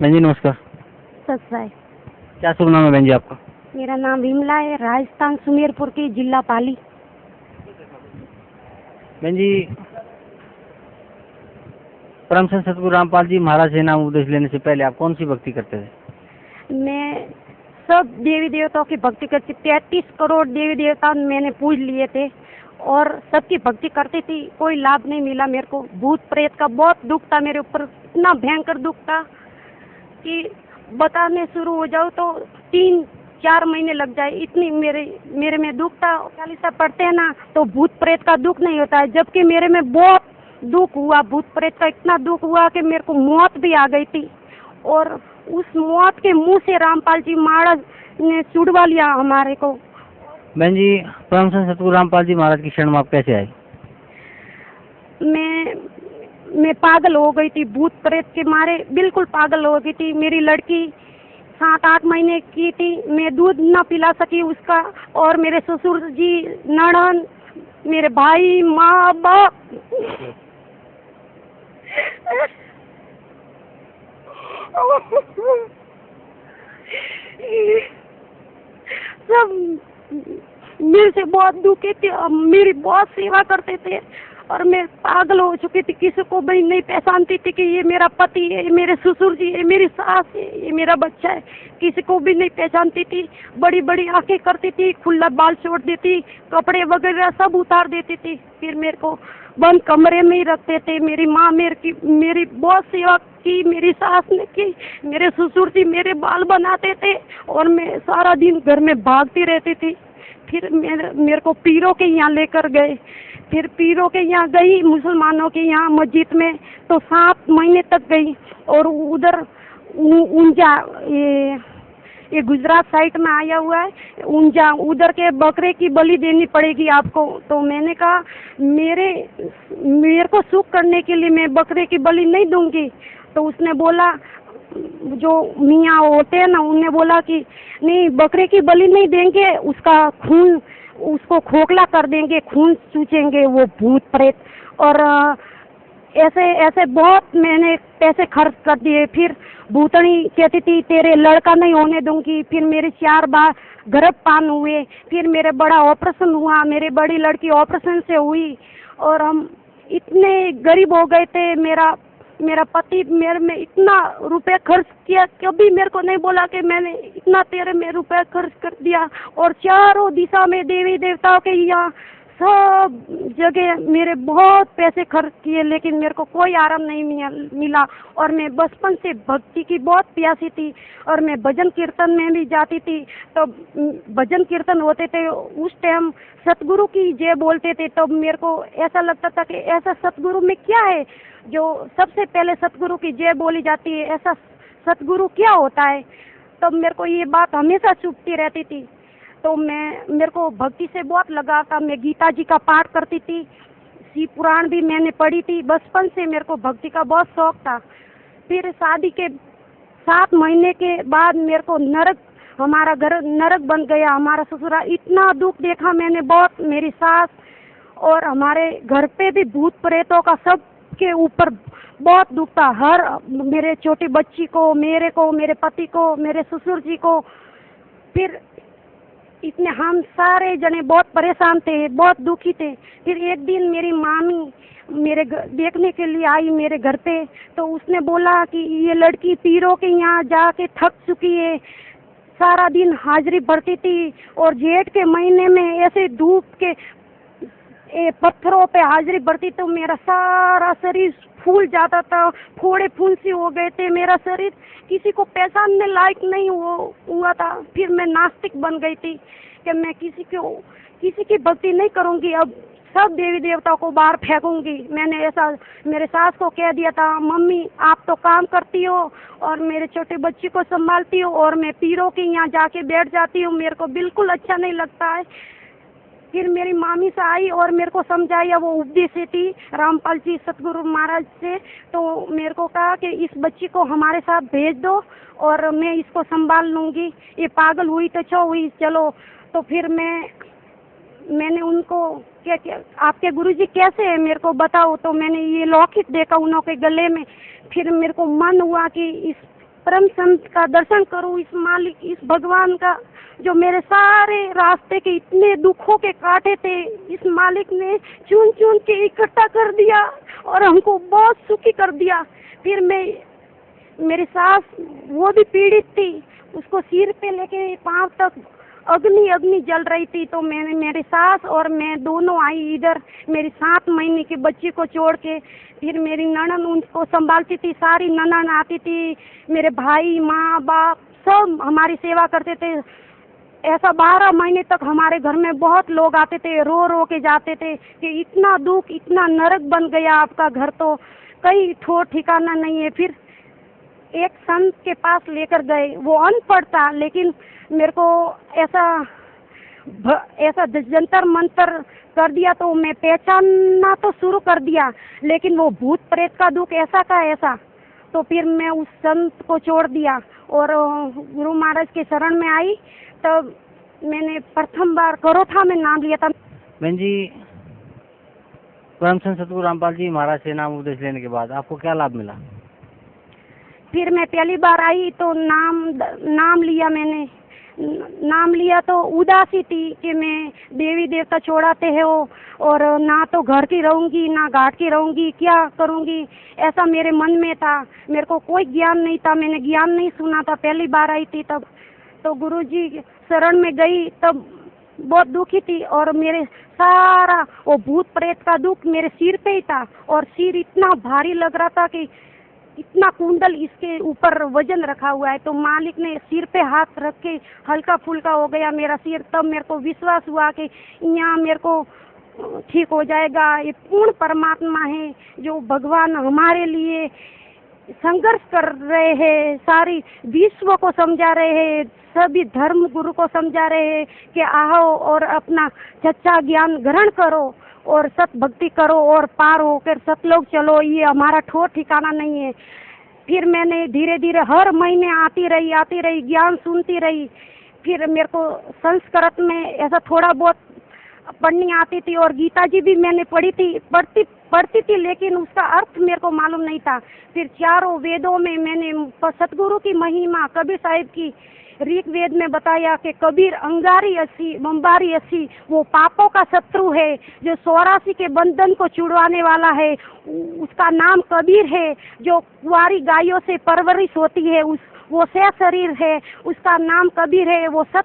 बहन जी नमस्कार। सतराय। क्या शुभ नाम है बहन जी आपका? मेरा नाम विमला है, राजस्थान सुमेरपुर की, जिला पाली। बहन जी, परम संत सतगुरु रामपाल जी महाराज से नाम उपदेश लेने से पहले आप कौन सी भक्ति करते थे? मैं सब देवी देवताओं की भक्ति करती, 33 करोड़ देवी देवता मैंने पूज लिए थे और सबकी भक्ति करती थी। कोई लाभ नहीं मिला मेरे को। भूत प्रेत का बहुत दुख था मेरे ऊपर, इतना भयंकर दुख था कि बताने शुरू हो जाओ तो 3-4 महीने लग जाए, इतनी मेरे में दुख था। चालीसा पढ़ते हैं ना तो भूत प्रेत का दुख नहीं होता है, जबकि मेरे में बहुत दुख हुआ। भूत प्रेत का इतना दुख हुआ कि मेरे को मौत भी आ गई थी और उस मौत के मुंह से रामपाल जी महाराज ने छुड़वा लिया हमारे को। बहन जी, परम संत सतगुरु रामपाल जी महाराज की शरण में आप कैसे आए? मैं पागल हो गई थी, भूत प्रेत के मारे बिल्कुल पागल हो गई थी। मेरी लड़की 7-8 महीने की थी, मैं दूध ना पिला सकी उसका, और मेरे ससुर जी, ननद, मेरे भाई, माँ बाप सब मेरे से बहुत दुखी थे, मेरी बहुत सेवा करते थे और मैं पागल हो चुकी थी। किसी को भी नहीं पहचानती थी कि ये मेरा पति है, ये मेरे ससुर जी है, मेरी सास है, ये मेरा बच्चा है। किसी को भी नहीं पहचानती थी। बड़ी बड़ी आंखें करती थी, खुला बाल छोड़ देती, कपड़े वगैरह सब उतार देती थी। फिर मेरे को बंद कमरे में ही रखते थे। मेरी माँ मेरी बहुत सेवा की, मेरी सास ने की, मेरे ससुर जी मेरे बाल बनाते थे और मैं सारा दिन घर में भागती रहती थी। फिर मेरे को पीरों के यहाँ लेकर गए। फिर पीरों के यहाँ गई, मुसलमानों के यहाँ मस्जिद में, तो 7 महीने तक गई। और उधर ऊंजा, ये गुजरात साइड में आया हुआ है ऊंजा, उधर के बकरे की बलि देनी पड़ेगी आपको। तो मैंने कहा मेरे को सुख करने के लिए मैं बकरे की बलि नहीं दूंगी। तो उसने बोला, जो मियाँ होते हैं ना, उन्होंने बोला कि नहीं, बकरे की बलि नहीं देंगे, उसका खून, उसको खोखला कर देंगे, खून चूसेंगे वो भूत प्रेत। और ऐसे ऐसे बहुत मैंने पैसे खर्च कर दिए। फिर भूतनी कहती थी तेरे लड़का नहीं होने दूंगी। फिर मेरे 4 बार गर्भपात हुए। फिर मेरे बड़ा ऑपरेशन हुआ, मेरी बड़ी लड़की ऑपरेशन से हुई और हम इतने गरीब हो गए थे। मेरा पति मेरे में इतना रुपए खर्च किया, कभी मेरे को नहीं बोला कि मैंने इतना तेरे में रुपए खर्च कर दिया। और चारों दिशा में देवी देवताओं के यहाँ सब जगह मेरे बहुत पैसे खर्च किए, लेकिन मेरे को कोई आराम नहीं मिला। और मैं बचपन से भक्ति की बहुत प्यासी थी और मैं भजन कीर्तन में भी जाती थी। तो भजन कीर्तन होते थे, उस टाइम सतगुरु की जय बोलते थे। तब मेरे को ऐसा लगता था कि ऐसा सतगुरु में क्या है जो सबसे पहले सतगुरु की जय बोली जाती है, ऐसा सतगुरु क्या होता है। तब मेरे को ये बात हमेशा चुभती रहती थी। तो मेरे को भक्ति से बहुत लगाव था। मैं गीता जी का पाठ करती थी, शिव पुराण भी मैंने पढ़ी थी। बचपन से मेरे को भक्ति का बहुत शौक था। फिर शादी के 7 महीने के बाद मेरे को हमारा घर नरक बन गया। हमारा ससुराल, इतना दुख देखा मैंने बहुत। मेरी सास और हमारे घर पे भी भूत प्रेतों का सब के ऊपर बहुत दुख था। हर मेरे छोटी बच्ची को, मेरे पति को, मेरे ससुर जी को। फिर इतने हम सारे जने बहुत परेशान थे, बहुत दुखी थे। फिर एक दिन मेरी मामी मेरे देखने के लिए आई मेरे घर पे। तो उसने बोला कि ये लड़की पीरों के यहाँ जाके थक चुकी है, सारा दिन हाजिरी भरती थी और जेठ के महीने में ऐसे धूप के पत्थरों पे हाजिरी भरती, तो मेरा सारा शरीर फूल जाता था, फोड़े फुंसी हो गए थे। मेरा शरीर किसी को पहचानने लायक नहीं हुआ था। फिर मैं नास्तिक बन गई थी कि मैं किसी की भक्ति नहीं करूंगी, अब सब देवी देवताओं को बाहर फेंकूंगी। मैंने ऐसा मेरे सास को कह दिया था, मम्मी आप तो काम करती हो और मेरे छोटे बच्चे को संभालती हो और मैं पीरों के यहाँ जाके बैठ जाती हूँ, मेरे को बिल्कुल अच्छा नहीं लगता है। फिर मेरी मामी से आई और मेरे को समझाया, वो उपदेश थी रामपाल जी सतगुरु महाराज से। तो मेरे को कहा कि इस बच्ची को हमारे साथ भेज दो और मैं इसको संभाल लूँगी, ये पागल हुई तो हुई, चलो। तो फिर मैंने उनको क्या आपके गुरुजी कैसे है मेरे को बताओ। तो मैंने ये लॉकेट देखा उन्हों के गले में। फिर मेरे को मन हुआ कि इस परम संत का दर्शन करूं, इस मालिक, इस भगवान का जो मेरे सारे रास्ते के इतने दुखों के काटे थे, इस मालिक ने चुन चुन के इकट्ठा कर दिया और हमको बहुत सुखी कर दिया। फिर मेरी सास वो भी पीड़ित थी, उसको सिर पे लेके पांव तक अग्नि जल रही थी, तो मैंने, मेरी सास और मैं दोनों आई इधर, मेरी 7 महीने की बच्ची को छोड़ के। फिर मेरी ननद उनको संभालती थी, सारी ननद आती थी, मेरे भाई, माँ बाप सब हमारी सेवा करते थे। ऐसा 12 महीने तक हमारे घर में बहुत लोग आते थे, रो रो के जाते थे कि इतना दुख, इतना नरक बन गया आपका घर, तो कहीं ठोर ठिकाना नहीं है। फिर एक संत के पास लेकर गए, वो अनपढ़ था, लेकिन मेरे को ऐसा जंतर मंतर कर दिया, तो मैं पहचानना तो शुरू कर दिया, लेकिन वो भूत प्रेत का दुख ऐसा का ऐसा। तो फिर मैं उस संत को छोड़ दिया और गुरु महाराज के शरण में आई। तब मैंने प्रथम बार करोठा में नाम लिया था। बहन जी, परम संत सतगुरु रामपाल जी महाराज से नाम उपदेश लेने के बाद आपको क्या लाभ मिला? फिर मैं पहली बार आई तो नाम लिया, मैंने नाम लिया तो उदासी थी कि मैं देवी देवता छोड़ाते हो और ना तो घर की रहूंगी ना घाट की रहूंगी, क्या करूंगी, ऐसा मेरे मन में था। मेरे को कोई ज्ञान नहीं था, मैंने ज्ञान नहीं सुना था, पहली बार आई थी तब। तो गुरुजी शरण में गई तब बहुत दुखी थी और मेरे सारा वो भूत प्रेत का दुख मेरे सिर पे ही था और सिर इतना भारी लग रहा था कि इतना कुंडल इसके ऊपर वजन रखा हुआ है। तो मालिक ने सिर पे हाथ रख के हल्का फुल्का हो गया मेरा सिर। तब मेरे को विश्वास हुआ कि यहाँ मेरे को ठीक हो जाएगा। ये पूर्ण परमात्मा है जो भगवान हमारे लिए संघर्ष कर रहे हैं, सारी विश्व को समझा रहे हैं, सभी धर्म गुरु को समझा रहे हैं कि आओ और अपना सच्चा ज्ञान ग्रहण करो और सत भक्ति करो और पार होकर सतलोक चलो, ये हमारा ठोर ठिकाना नहीं है। फिर मैंने धीरे धीरे हर महीने आती रही, ज्ञान सुनती रही। फिर मेरे को संस्कृत में ऐसा थोड़ा बहुत पढ़नी आती थी और गीता जी भी मैंने पढ़ती थी, लेकिन उसका अर्थ मेरे को मालूम नहीं था। फिर चारों वेदों में मैंने सतगुरु की महिमा, कबीर साहिब की ऋग वेद में बताया कि कबीर अंगारी अस्सी बम्बारी अस्सी, वो पापों का शत्रु है जो 84 के बंधन को छुड़वाने वाला है। उसका नाम कबीर है। जो कुंवारी गायों से परवरिश होती है वो सह शरीर है, उसका नाम कबीर है। वो सत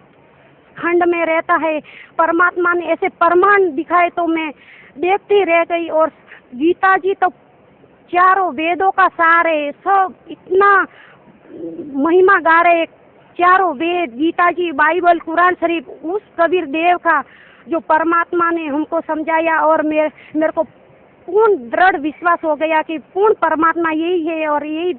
खंड में रहता है। परमात्मा ने ऐसे प्रमाण दिखाए तो मैं देखती रह गई। और गीता जी तो चारों वेदों का सार है, सब इतना महिमा गा रहे, चारों वेद, गीता जी, बाइबल, कुरान शरीफ, उस कबीर देव का जो परमात्मा ने हमको समझाया। और मेरे को पूर्ण दृढ़ विश्वास हो गया कि पूर्ण परमात्मा यही है और यही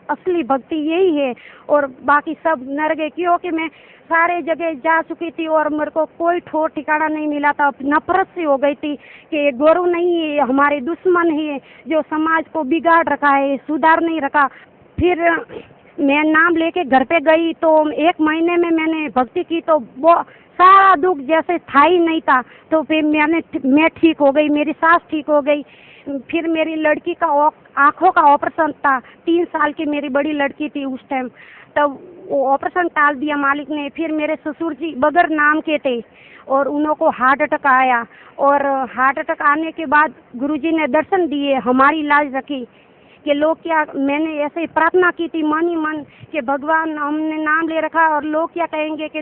असली भक्ति यही है और बाकी सब नर गए। क्योंकि मैं सारे जगह जा चुकी थी और मेरे को कोई ठोर ठिकाना नहीं मिला था। नफरत से हो गई थी कि गुरु नहीं है, हमारे दुश्मन है जो समाज को बिगाड़ रखा है, सुधार नहीं रखा। फिर मैं नाम लेके घर पे गई तो 1 महीने में मैंने भक्ति की तो वो सारा दुख जैसे था ही नहीं था। तो फिर मैं ठीक हो गई, मेरी सास ठीक हो गई। फिर मेरी लड़की का आंखों का ऑपरेशन था, 3 साल की मेरी बड़ी लड़की थी उस टाइम, तब वो ऑपरेशन टाल दिया मालिक ने। फिर मेरे ससुर जी बगैर नाम के थे और उन्हों को हार्ट अटैक आया और हार्ट अटैक आने के बाद गुरुजी ने दर्शन दिए, हमारी लाज रखी कि लोग क्या, मैंने ऐसे ही प्रार्थना की थी मन ही मन कि भगवान हमने नाम ले रखा और लोग क्या कहेंगे कि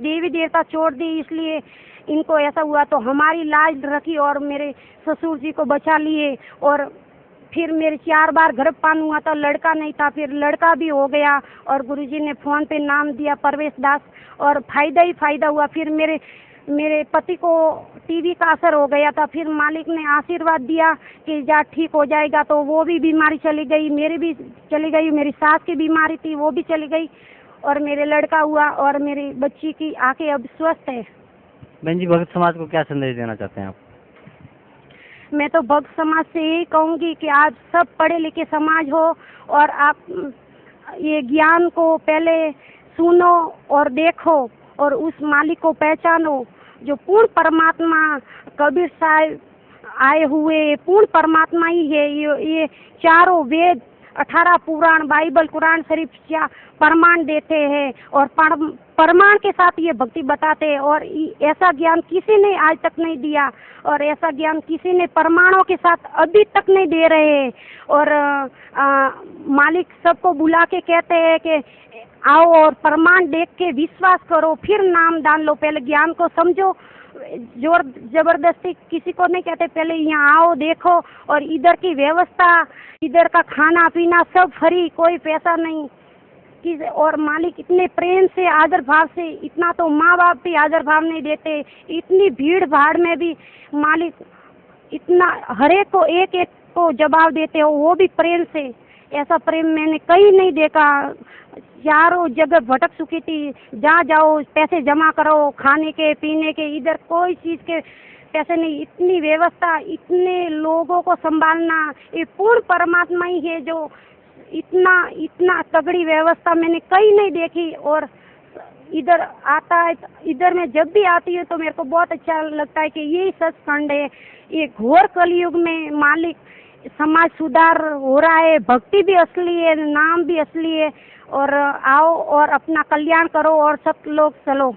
देवी देवता छोड़ दी इसलिए इनको ऐसा हुआ। तो हमारी लाज रखी और मेरे ससुर जी को बचा लिए। और फिर मेरे 4 बार गर्भपात हुआ था, लड़का नहीं था, फिर लड़का भी हो गया और गुरुजी ने फोन पे नाम दिया परवेश दास और फायदा ही फायदा हुआ। फिर मेरे पति को टीबी का असर हो गया था, फिर मालिक ने आशीर्वाद दिया कि जा ठीक हो जाएगा। तो वो भी बीमारी चली गई, मेरी भी चली गई, मेरी सास की बीमारी थी वो भी चली गई और मेरे लड़का हुआ और मेरी बच्ची की आंखें अब स्वस्थ है। बहन जी, भक्त समाज को क्या संदेश देना चाहते हैं आप? मैं तो भक्त समाज से यही कहूँगी कि आप सब पढ़े लिखे समाज हो और आप ये ज्ञान को पहले सुनो और देखो और उस मालिक को पहचानो जो पूर्ण परमात्मा कबीर साहब आए हुए पूर्ण परमात्मा ही है। ये चारों वेद 18 पुराण, बाइबल, कुरान शरीफ या प्रमाण देते हैं और प्रमाण के साथ ये भक्ति बताते हैं। और ऐसा ज्ञान किसी ने आज तक नहीं दिया और ऐसा ज्ञान किसी ने प्रमाणों के साथ अभी तक नहीं दे रहे हैं। और मालिक सबको बुला के कहते हैं कि आओ और प्रमाण देख के विश्वास करो, फिर नाम दान लो। पहले ज्ञान को समझो, जोर जबरदस्ती किसी को नहीं कहते। पहले यहाँ आओ, देखो, और इधर की व्यवस्था, इधर का खाना पीना सब फ्री, कोई पैसा नहीं। और मालिक इतने प्रेम से, आदर भाव से, इतना तो माँ बाप भी आदर भाव नहीं देते। इतनी भीड़ भाड़ में भी मालिक इतना हर एक को एक एक को जवाब देते हो, वो भी प्रेम से। ऐसा प्रेम मैंने कहीं नहीं देखा। चारों जगह भटक चुकी थी, जहाँ जाओ पैसे जमा करो, खाने के पीने के, इधर कोई चीज़ के पैसे नहीं। इतनी व्यवस्था, इतने लोगों को संभालना, ये पूर्ण परमात्मा ही है जो इतना तगड़ी व्यवस्था मैंने कहीं नहीं देखी। और इधर आता है, इधर मैं जब भी आती हूँ तो मेरे को बहुत अच्छा लगता है कि यही सचखंड है। ये घोर कलयुग में मालिक समाज सुधार हो रहा है, भक्ति भी असली है, नाम भी असली है। और आओ और अपना कल्याण करो और सब लोग चलो।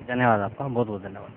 धन्यवाद आपका, बहुत बहुत धन्यवाद।